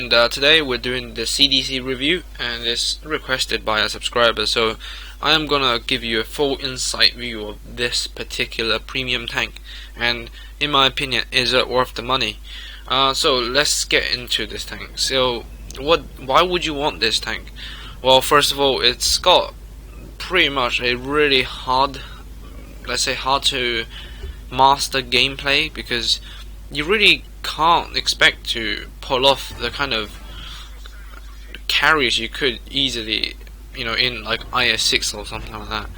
and today we're doing the CDC review, and it's requested by a subscriber, so I am gonna give you a full insight view of this particular premium tank, and in my opinion, is it worth the money? So let's get into this tank. So why would you want this tank? Well, first of all, it's got pretty much a really hard, let's say hard to master gameplay, because you really can't expect to pull off the kind of carries you could easily, in like IS6 or something like that.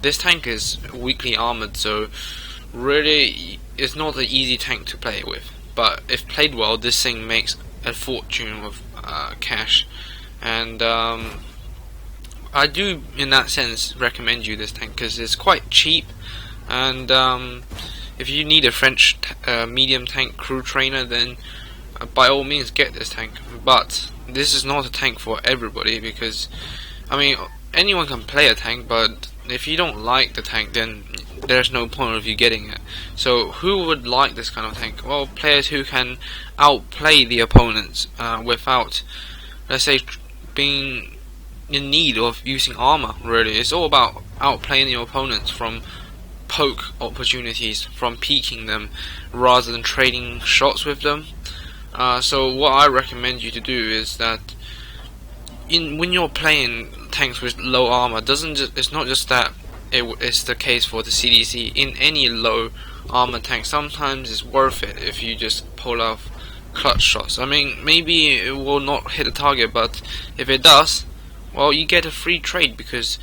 This tank is weakly armored, so really it's not an easy tank to play with. But if played well, this thing makes a fortune of cash, and I do, in that sense, recommend you this tank because it's quite cheap, and if you need a French medium tank crew trainer, then by all means get this tank. But this is not a tank for everybody, because I mean, anyone can play a tank, but if you don't like the tank, then there's no point of you getting it. So who would like this kind of tank? Well, players who can outplay the opponents without, let's say, being in need of using armor. Really, it's all about outplaying your opponents from poke opportunities, from peeking them rather than trading shots with them. So what I recommend you to do is that when you're playing tanks with low armor, it's not just that it's the case for the CDC. In any low armor tank, sometimes it's worth it if you just pull off clutch shots. I mean, maybe it will not hit the target, but if it does, well, you get a free trade, because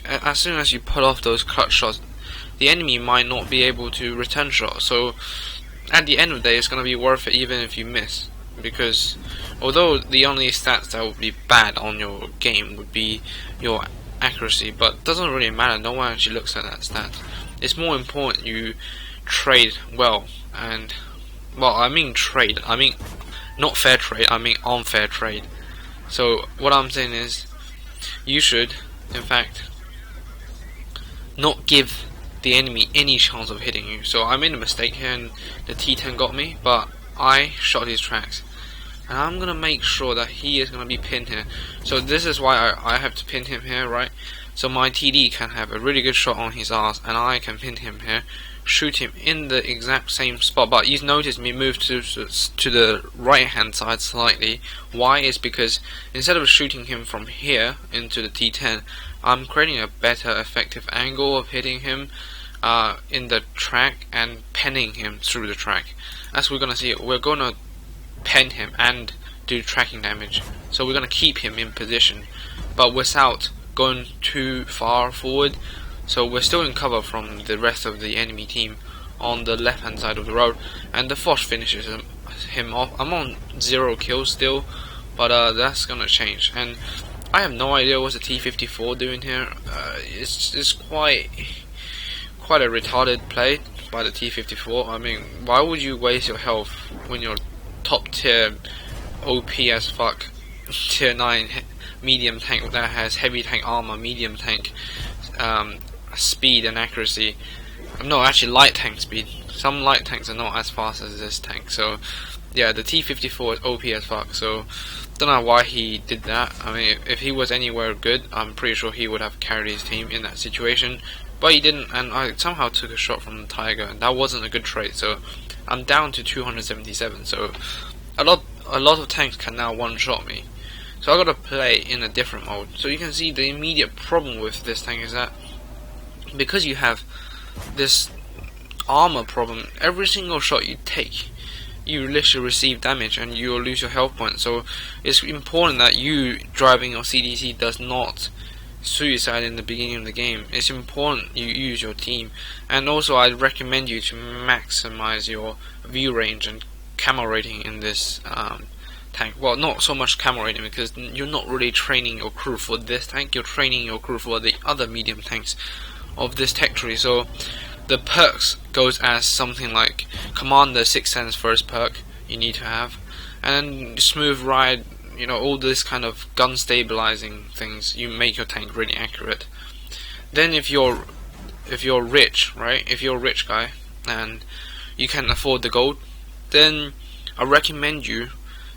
as soon as you pull off those clutch shots, the enemy might not be able to return shots. So at the end of the day, it's going to be worth it even if you miss, because although the only stats that would be bad on your game would be your accuracy, but it doesn't really matter. No one actually looks at that stat. It's more important you trade well, and well, I mean trade, I mean not fair trade, I mean unfair trade. So what I'm saying is, you should, in fact, not give the enemy any chance of hitting you. So I made a mistake here and the T10 got me, but I shot his tracks, and I'm gonna make sure that he is gonna be pinned here. So this is why I have to pin him here, right? So my TD can have a really good shot on his ass, and I can pin him here, shoot him in the exact same spot. But you've noticed me move to the right hand side slightly. Why? Is because instead of shooting him from here into the T10, I'm creating a better effective angle of hitting him in the track and penning him through the track. As we're gonna see, we're gonna pen him and do tracking damage. So we're gonna keep him in position, but without going too far forward. So we're still in cover from the rest of the enemy team on the left hand side of the road, and the Foch finishes him off. I'm on 0 kills still, but that's gonna change. And I have no idea what the T54 doing here. It's quite a retarded play by the T54. I mean, why would you waste your health when you're top tier OP as fuck tier 9 medium tank that has heavy tank armor, medium tank speed and accuracy? No, actually light tank speed. Some light tanks are not as fast as this tank. So yeah, the T54 is OP as fuck. So don't know why he did that. I mean, if he was anywhere good, I'm pretty sure he would have carried his team in that situation, but he didn't, and I somehow took a shot from the Tiger, and that wasn't a good trade. So I'm down to 277. So a lot of tanks can now one-shot me. So I gotta play in a different mode. So you can see the immediate problem with this tank is that because you have this armor problem, every single shot you take, you literally receive damage and you'll lose your health points. So it's important that you driving your CDC does not suicide in the beginning of the game. It's important you use your team, and also I recommend you to maximize your view range and camo rating in this tank. Well, not so much camo rating, because you're not really training your crew for this tank, you're training your crew for the other medium tanks of this tech tree. So the perks goes as something like Commander 6th Sense first perk you need to have, and smooth ride, all this kind of gun stabilizing things. You make your tank really accurate. Then if you're rich, right? If you're a rich guy and you can afford the gold, then I recommend you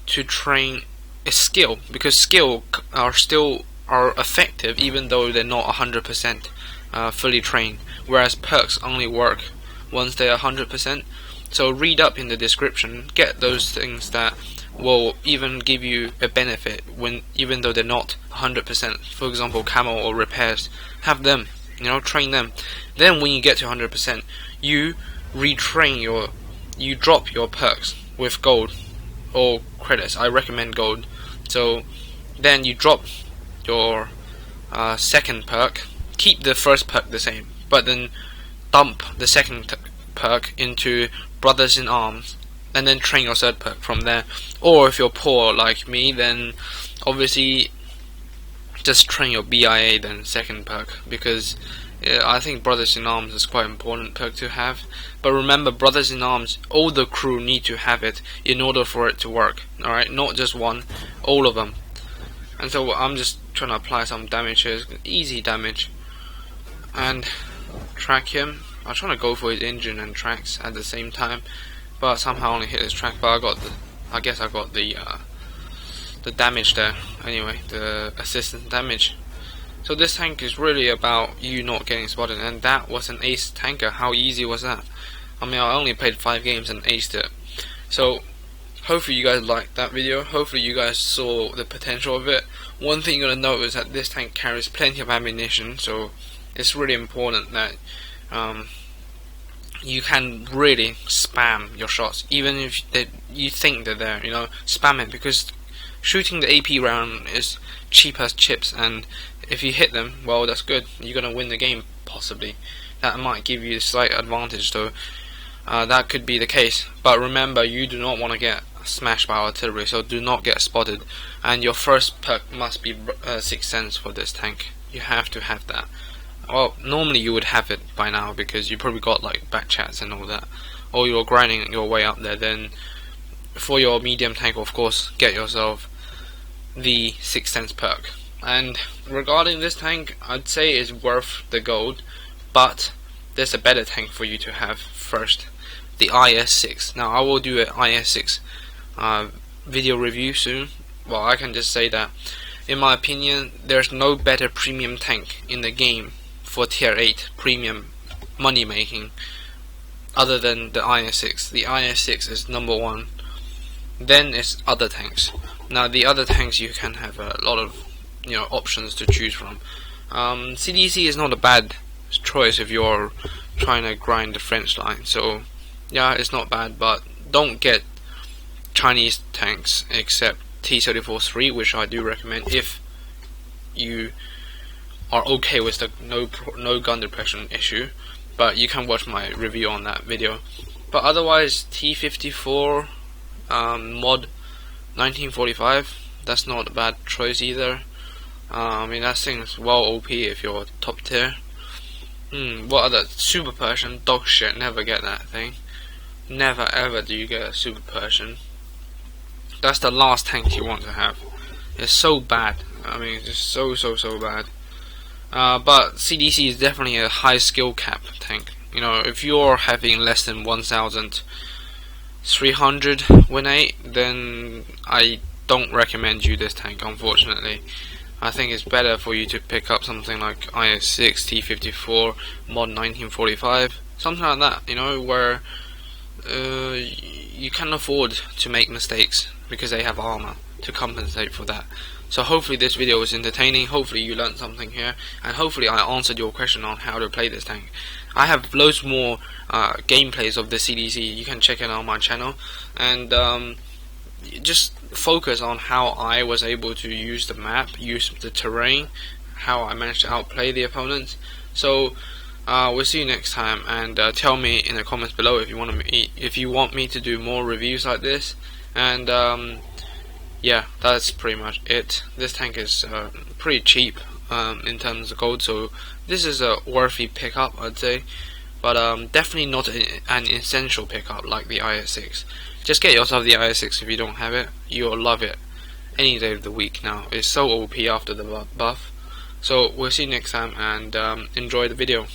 to train is skill, because skill are effective even though they're not 100% fully trained, whereas perks only work once they're 100%. So read up in the description, get those things that will even give you a benefit when even though they're not 100%. For example, camo or repairs, have them, train them. Then when you get to 100%, you you drop your perks with gold or credits. I recommend gold. So then you drop your second perk, keep the first perk the same, but then dump the second perk into Brothers in Arms, and then train your third perk from there. Or if you're poor like me, then obviously just train your BIA then second perk, because I think Brothers in Arms is quite important perk to have. But remember, Brothers in Arms, all the crew need to have it in order for it to work. Alright, not just one, all of them. And so I'm just trying to apply some damage here, easy damage, and track him. I'm trying to go for his engine and tracks at the same time, but somehow only hit his track. But I guess I got the damage there. Anyway, the assistance damage. So this tank is really about you not getting spotted, and that was an ace tanker. How easy was that? I mean, I only played 5 games and aced it. So hopefully you guys liked that video. Hopefully you guys saw the potential of it. One thing you're gonna note is that this tank carries plenty of ammunition, so it's really important that you can really spam your shots, even if you think they're there. Spam it, because shooting the AP round is cheap as chips, and if you hit them, well, that's good. You're gonna win the game, possibly. That might give you a slight advantage, though. That could be the case. But remember, you do not want to get smashed by artillery, so do not get spotted. And your first perk must be 6th Sense for this tank. You have to have that. Well, normally you would have it by now, because you probably got like back chats and all that, or you're grinding your way up there. Then for your medium tank, of course, get yourself the 6th Sense perk. And regarding this tank, I'd say it's worth the gold, but there's a better tank for you to have first, the IS-6. Now I will do an IS-6 video review soon. Well, I can just say that in my opinion, there's no better premium tank in the game for tier 8 premium money making other than the IS-6. The IS-6 is number 1. Then it's other tanks. Now the other tanks, you can have a lot of options to choose from. CDC is not a bad choice if you're trying to grind the French line. So yeah, it's not bad, but don't get Chinese tanks except T-34-3, which I do recommend if you are okay with the no gun depression issue. But you can watch my review on that video. But otherwise, T-54 mod 1945, that's not a bad choice either. I mean, that thing's well OP if you're top tier. What other? Super Persian, dog shit, never get that thing. Never ever do you get a Super Persian. That's the last tank you want to have. It's so bad. I mean, it's just so bad. But CDC is definitely a high skill cap tank. If you're having less than 1,300 win rate, then I don't recommend you this tank, unfortunately. I think it's better for you to pick up something like IS-6, T-54, mod 1945, something like that, where you can afford to make mistakes because they have armor to compensate for that. So hopefully this video was entertaining, hopefully you learned something here, and hopefully I answered your question on how to play this tank. I have loads more gameplays of the CDC, you can check it out on my channel, and just focus on how I was able to use the map, use the terrain, how I managed to outplay the opponents. So we'll see you next time, and tell me in the comments below if you want me to do more reviews like this. And yeah, that's pretty much it. This tank is pretty cheap in terms of gold, so this is a worthy pickup, I'd say, but definitely not an essential pickup like the IS-6. Just get yourself the IS-6 if you don't have it. You'll love it any day of the week now. It's so OP after the buff. So we'll see you next time, and enjoy the video.